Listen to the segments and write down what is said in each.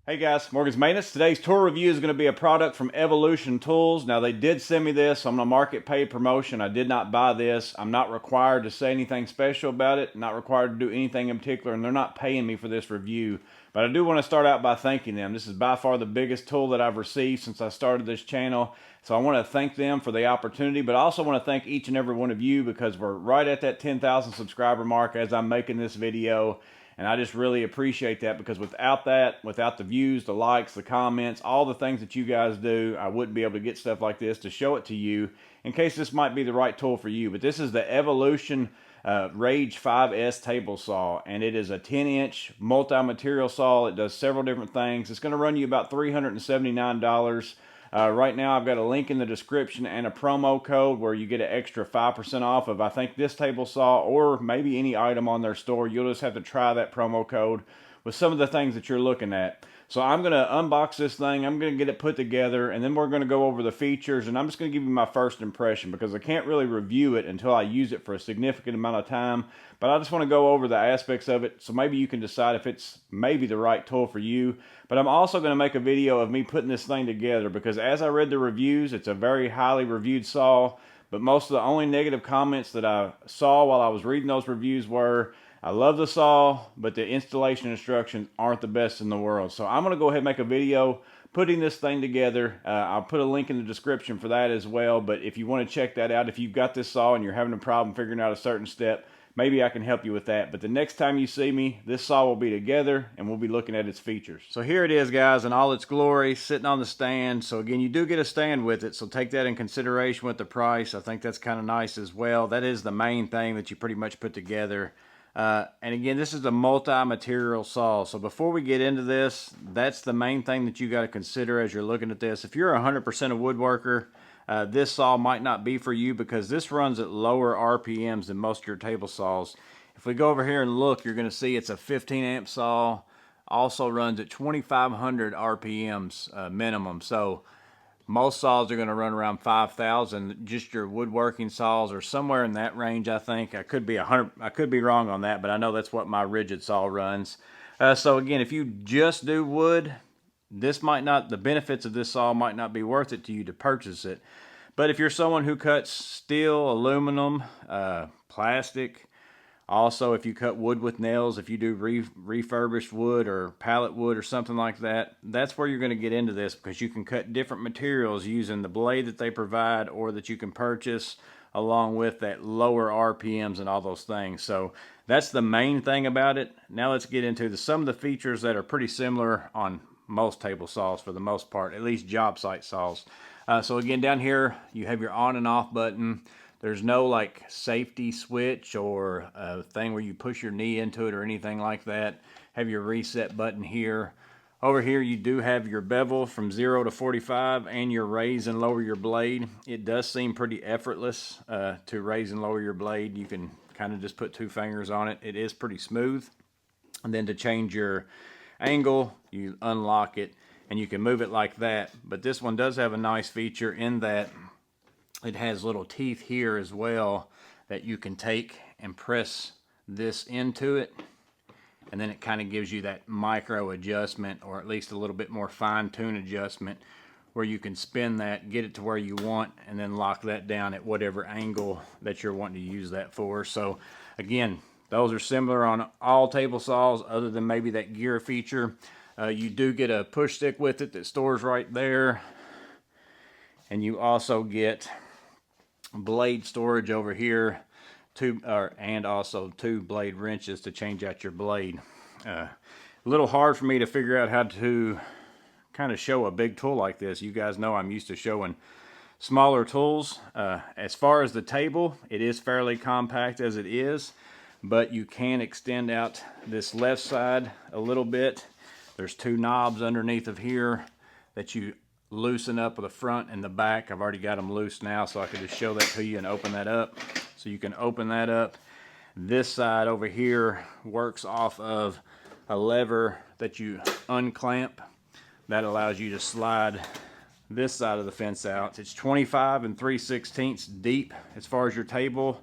Hey guys, Morgan's Maintenance. Today's tool review is going to be a product from Evolution Tools. Now they did send me this. I'm on a market paid promotion. I did not buy this. I'm not required to say anything special about it. Not required to do anything in particular, and they're not paying me for this review. But I do want to start out by thanking them. This is by far the biggest tool that I've received since I started this channel. So I want to thank them for the opportunity, but I also want to thank each and every one of you because we're right at that 10,000 subscriber mark as I'm making this video. And I just really appreciate that because without that, without the views, the likes, the comments, all the things that you guys do, I wouldn't be able to get stuff like this to show it to you in case this might be the right tool for you. But this is the Evolution Rage 5S table saw, and it is a 10-inch multi-material saw. It does several different things. It's going to run you about $379. Right now I've got a link in the description and a promo code where you get an extra 5% off of I think this table saw or maybe any item on their store. You'll just have to try that promo code with some of the things that you're looking at. So I'm going to unbox this thing, I'm going to get it put together, and then we're going to go over the features, and I'm just going to give you my first impression because I can't really review it until I use it for a significant amount of time. But I just want to go over the aspects of it so maybe you can decide if it's maybe the right tool for you. But I'm also going to make a video of me putting this thing together because as I read the reviews, it's a very highly reviewed saw. But most of the only negative comments that I saw while I was reading those reviews were, I love the saw, but the installation instructions aren't the best in the world. So I'm going to go ahead and make a video putting this thing together. I'll put a link in the description for that as well. But if you want to check that out, if you've got this saw and you're having a problem figuring out a certain step, maybe I can help you with that. But the next time you see me, this saw will be together and we'll be looking at its features. So here it is, guys, in all its glory, sitting on the stand. So again, you do get a stand with it, so take that in consideration with the price. I think that's kind of nice as well. That is the main thing that you pretty much put together. And again, this is a multi-material saw. So before we get into this, that's the main thing that you got to consider as you're looking at this. If you're 100% a woodworker, this saw might not be for you because this runs at lower RPMs than most of your table saws. If we go over here and look, you're going to see it's a 15 amp saw. Also runs at 2,500 RPMs minimum. So most saws are going to run around 5,000. Just your woodworking saws are somewhere in that range, I think. I could be wrong on that, but I know that's what my rigid saw runs. So again, if you just do wood, the benefits of this saw might not be worth it to you to purchase it. But if you're someone who cuts steel, aluminum, plastic, also if you cut wood with nails, if you do refurbished wood or pallet wood or something like that, that's where you're going to get into this because you can cut different materials using the blade that they provide or that you can purchase along with that lower RPMs and all those things. So that's the main thing about it. Now let's get into some of the features that are pretty similar on most table saws for the most part, at least job site saws. So again, down here you have your on and off button. There's no like safety switch or a thing where you push your knee into it or anything like that. Have your reset button here. Over here you do have your bevel from 0 to 45 and your raise and lower your blade. It does seem pretty effortless to raise and lower your blade. You can kind of just put two fingers on it. It is pretty smooth. And then to change your angle, you unlock it and you can move it like that. But this one does have a nice feature in that it has little teeth here as well that you can take and press this into it, and then it kind of gives you that micro adjustment, or at least a little bit more fine-tune adjustment, where you can spin that, get it to where you want, and then lock that down at whatever angle that you're wanting to use that for. So again, those are similar on all table saws other than maybe that gear feature. You do get a push stick with it that stores right there, and you also get blade storage over here, and also two blade wrenches to change out your blade. A little hard for me to figure out how to kind of show a big tool like this. You guys know I'm used to showing smaller tools. As far as the table, it is fairly compact as it is, but you can extend out this left side a little bit. There's two knobs underneath of here that you loosen up with the front and the back. I've already got them loose now, so I can just show that to you and open that up. So you can open that up. This side over here works off of a lever that you unclamp. That allows you to slide this side of the fence out. It's 25 3/16 deep as far as your table,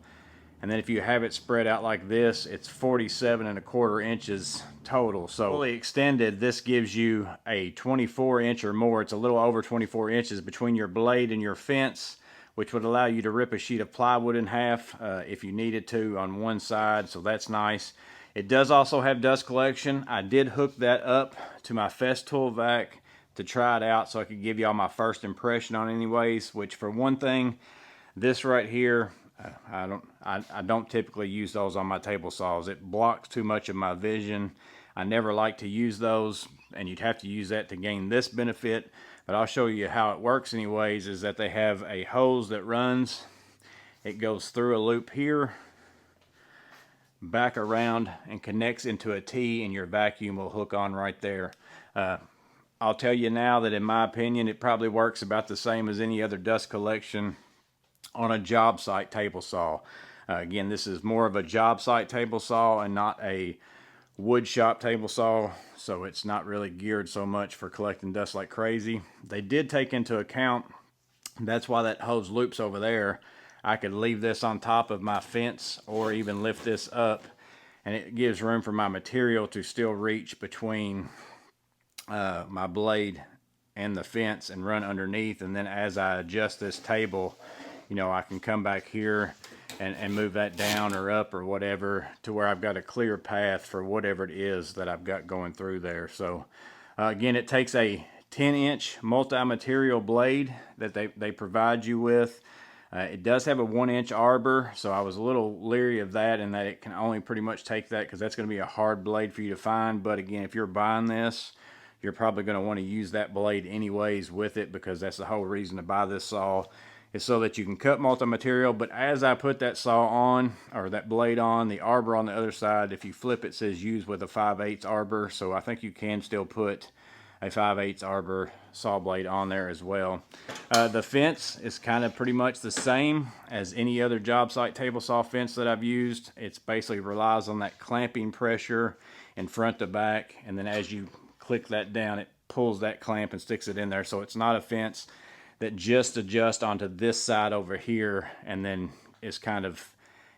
And then if you have it spread out like this, it's 47¼ inches total. So fully extended, this gives you a 24-inch or more. It's a little over 24 inches between your blade and your fence, which would allow you to rip a sheet of plywood in half if you needed to on one side. So that's nice. It does also have dust collection. I did hook that up to my Festool vac to try it out so I could give y'all my first impression on it anyways, which for one thing, this right here, I don't typically use those on my table saws. It blocks too much of my vision. I never like to use those, and you'd have to use that to gain this benefit, but I'll show you how it works anyways. Is that they have a hose that runs, it goes through a loop here, back around, and connects into a T, and your vacuum will hook on right there. I'll tell you now that in my opinion, it probably works about the same as any other dust collection on a job site table saw. Again, this is more of a job site table saw and not a wood shop table saw, so it's not really geared so much for collecting dust like crazy. They did take into account, that's why that hose loops over there. I could leave this on top of my fence or even lift this up, and it gives room for my material to still reach between my blade and the fence and run underneath. And then as I adjust this table, you know, I can come back here and move that down or up or whatever to where I've got a clear path for whatever it is that I've got going through there. So again, it takes a 10-inch multi-material blade that they provide you with. It does have a 1-inch arbor, so I was a little leery of that, and that it can only pretty much take that because that's going to be a hard blade for you to find. But again, if you're buying this, you're probably going to want to use that blade anyways with it, because that's the whole reason to buy this saw, is so that you can cut multi-material. But as I put that saw on, or that blade on, the arbor on the other side, if you flip it, says use with a 5/8 arbor, so I think you can still put a 5/8 arbor saw blade on there as well. The fence is kind of pretty much the same as any other job site table saw fence that I've used. It's basically relies on that clamping pressure in front to back, and then as you click that down, it pulls that clamp and sticks it in there. So it's not a fence that just adjusts onto this side over here and then is kind of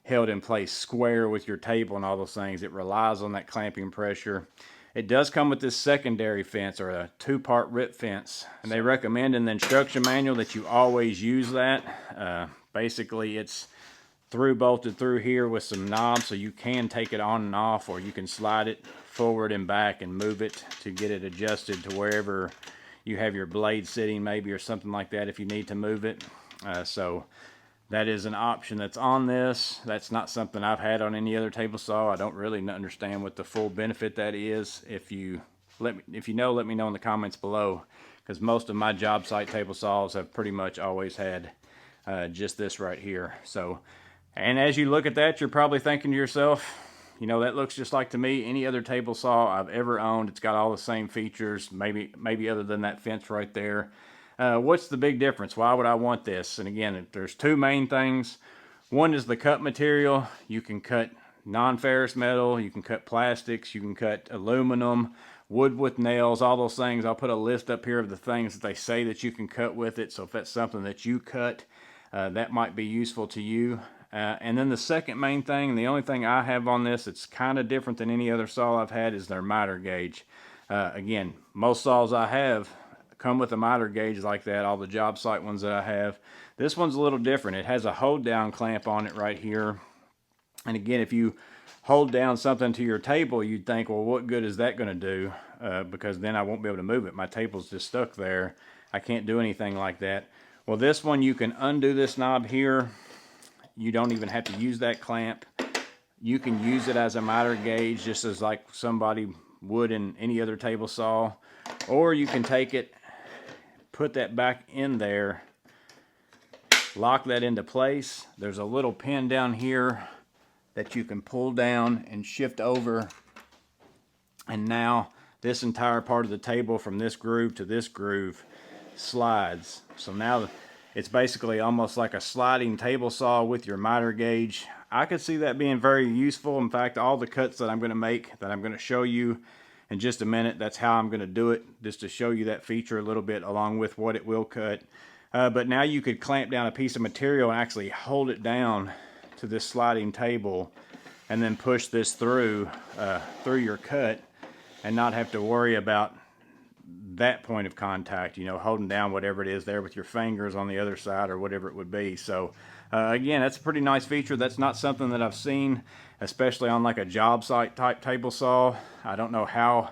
held in place square with your table and all those things. It relies on that clamping pressure. It does come with this secondary fence, or a 2-part rip fence, and they recommend in the instruction manual that you always use that. Basically, it's bolted through here with some knobs, so you can take it on and off, or you can slide it forward and back and move it to get it adjusted to wherever you have your blade sitting, maybe, or something like that if you need to move it. So that is an option that's on this. That's not something I've had on any other table saw. I don't really understand what the full benefit that is. If you know, let me know in the comments below, because most of my job site table saws have pretty much always had just this right here. So, and as you look at that, you're probably thinking to yourself, you know, that looks just like, to me, any other table saw I've ever owned. It's got all the same features, maybe other than that fence right there. What's the big difference? Why would I want this? And again, there's two main things. One is the cut material. You can cut non-ferrous metal, you can cut plastics, you can cut aluminum, wood with nails, all those things. I'll put a list up here of the things that they say that you can cut with it. So if that's something that you cut, that might be useful to you. And then the second main thing, and the only thing I have on this that's kind of different than any other saw I've had, is their miter gauge. Again, most saws I have come with a miter gauge like that, all the job site ones that I have. This one's a little different. It has a hold down clamp on it right here. And again, if you hold down something to your table, you'd think, well, what good is that going to do? Because then I won't be able to move it. My table's just stuck there. I can't do anything like that. Well, this one, you can undo this knob here. You don't even have to use that clamp. You can use it as a miter gauge, just as like somebody would in any other table saw. Or you can take it, put that back in there, lock that into place. There's a little pin down here that you can pull down and shift over, and now this entire part of the table from this groove to this groove slides. So now it's basically almost like a sliding table saw with your miter gauge. I could see that being very useful. In fact, all the cuts that I'm going to make, that I'm going to show you in just a minute, that's how I'm going to do it, just to show you that feature a little bit along with what it will cut. But now you could clamp down a piece of material and actually hold it down to this sliding table and then push this through your cut and not have to worry about that point of contact, you know, holding down whatever it is there with your fingers on the other side or whatever it would be. So again, that's a pretty nice feature. That's not something that I've seen, especially on like a job site type table saw. I don't know how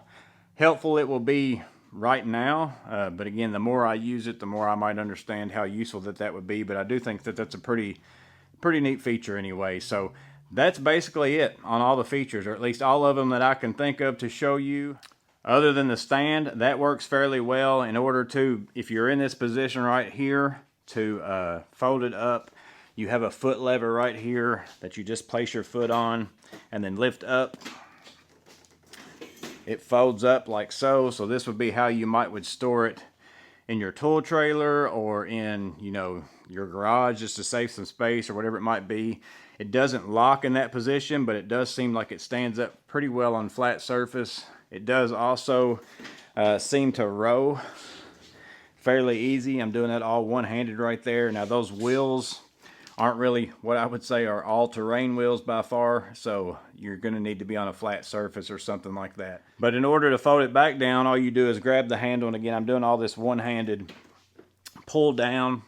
helpful it will be right now, but again, the more I use it, the more I might understand how useful that would be. But I do think that that's a pretty neat feature anyway. So that's basically it on all the features, or at least all of them that I can think of to show you. Other than the stand, that works fairly well. In order to, if you're in this position right here, to fold it up, you have a foot lever right here that you just place your foot on and then lift up. It folds up like so. So this would be how you would store it in your tool trailer or in, you know, your garage, just to save some space or whatever it might be. It doesn't lock in that position, but it does seem like it stands up pretty well on flat surface. It does also seem to row fairly easy. I'm doing that all one-handed right there. Now those wheels aren't really what I would say are all-terrain wheels by far, so you're going to need to be on a flat surface or something like that. But in order to fold it back down, all you do is grab the handle, and again, I'm doing all this one-handed pull down,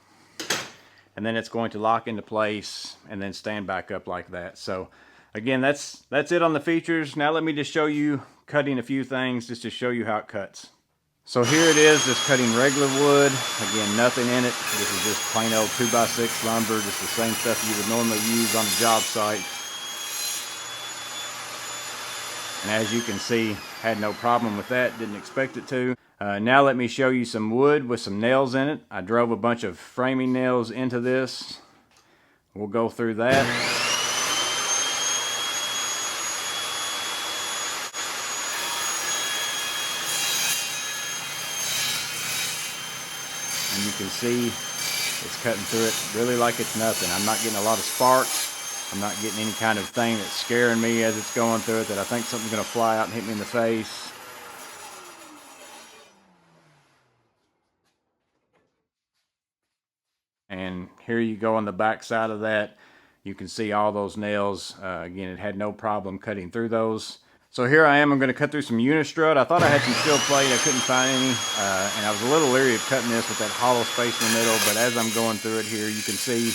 and then it's going to lock into place and then stand back up like that. So again, that's it on the features. Now let me just show you cutting a few things just to show you how it cuts. So here it is, just cutting regular wood. Again, nothing in it. This is just plain old 2x6 lumber, just the same stuff you would normally use on a job site. And as you can see, had no problem with that, didn't expect it to. Now let me show you some wood with some nails in it. I drove a bunch of framing nails into this. We'll go through that. And you can see it's cutting through it really like it's nothing. I'm not getting a lot of sparks. I'm not getting any kind of thing that's scaring me as it's going through it, that I think something's going to fly out and hit me in the face. And here you go on the back side of that. You can see all those nails. Again, it had no problem cutting through those. So here I am, I'm going to cut through some unistrut. I thought I had some steel plate, I couldn't find any, and I was a little leery of cutting this with that hollow space in the middle, but as I'm going through it here, you can see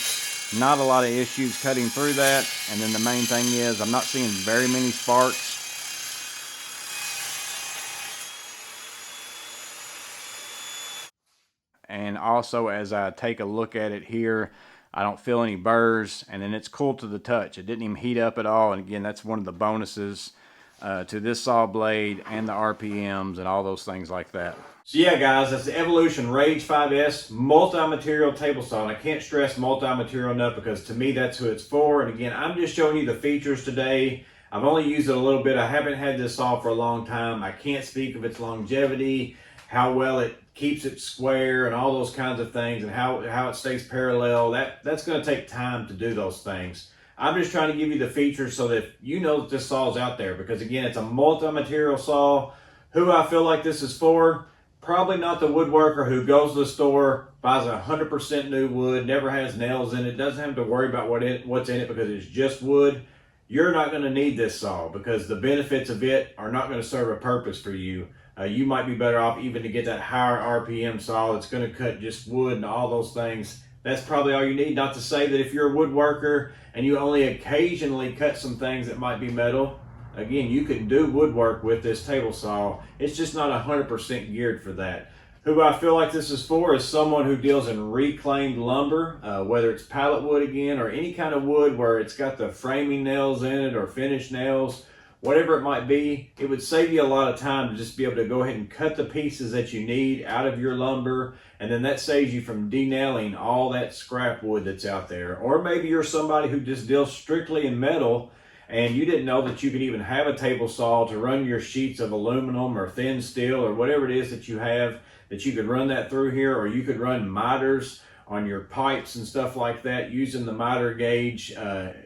not a lot of issues cutting through that. And then the main thing is I'm not seeing very many sparks. And also as I take a look at it here, I don't feel any burrs, and then it's cool to the touch. It didn't even heat up at all, and again, that's one of the bonuses to this saw blade and the RPMs and all those things like that. So yeah guys, that's the Evolution Rage 5S multi-material table saw, and I can't stress multi-material enough because to me that's who it's for. And again, I'm just showing you the features today. I've only used it a little bit. I haven't had this saw for a long time. I can't speak of its longevity, how well it keeps it square and all those kinds of things, and how it stays parallel. That's going to take time to do those things. I'm just trying to give you the features so that you know that this saw is out there, because again, it's a multi-material saw. Who I feel like this is for? Probably not the woodworker who goes to the store, buys 100% new wood, never has nails in it, doesn't have to worry about what's in it because it's just wood. You're not going to need this saw because the benefits of it are not going to serve a purpose for you. You might be better off even to get that higher RPM saw that's going to cut just wood and all those things. That's probably all you need. Not to say that if you're a woodworker and you only occasionally cut some things that might be metal, again, you can do woodwork with this table saw. It's just not 100% geared for that. Who I feel like this is for is someone who deals in reclaimed lumber, whether it's pallet wood again or any kind of wood where it's got the framing nails in it or finished nails, whatever it might be. It would save you a lot of time to just be able to go ahead and cut the pieces that you need out of your lumber, and then that saves you from denailing all that scrap wood that's out there. Or maybe you're somebody who just deals strictly in metal and you didn't know that you could even have a table saw to run your sheets of aluminum or thin steel or whatever it is that you have, that you could run that through here, or you could run miters on your pipes and stuff like that using the miter gauge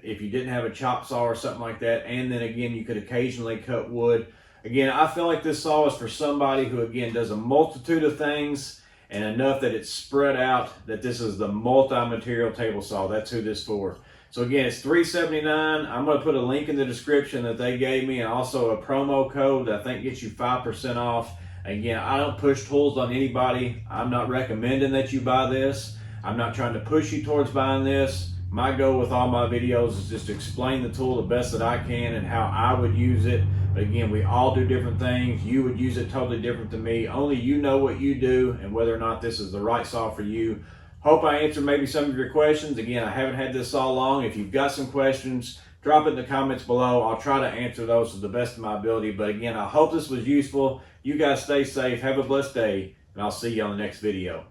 if you didn't have a chop saw or something like that. And then again, you could occasionally cut wood. Again, I feel like this saw is for somebody who again does a multitude of things and enough that it's spread out, that this is the multi-material table saw. That's who this is for. So again, it's $379. I'm going to put a link in the description that they gave me, and also a promo code that I think gets you 5% off. Again, I don't push tools on anybody. I'm not recommending that you buy this. I'm not trying to push you towards buying this. My goal with all my videos is just to explain the tool the best that I can and how I would use it. But again, we all do different things. You would use it totally different than me. Only you know what you do and whether or not this is the right saw for you. Hope I answered maybe some of your questions. Again, I haven't had this saw long. If you've got some questions, drop it in the comments below. I'll try to answer those to the best of my ability. But again, I hope this was useful. You guys stay safe. Have a blessed day, and I'll see you on the next video.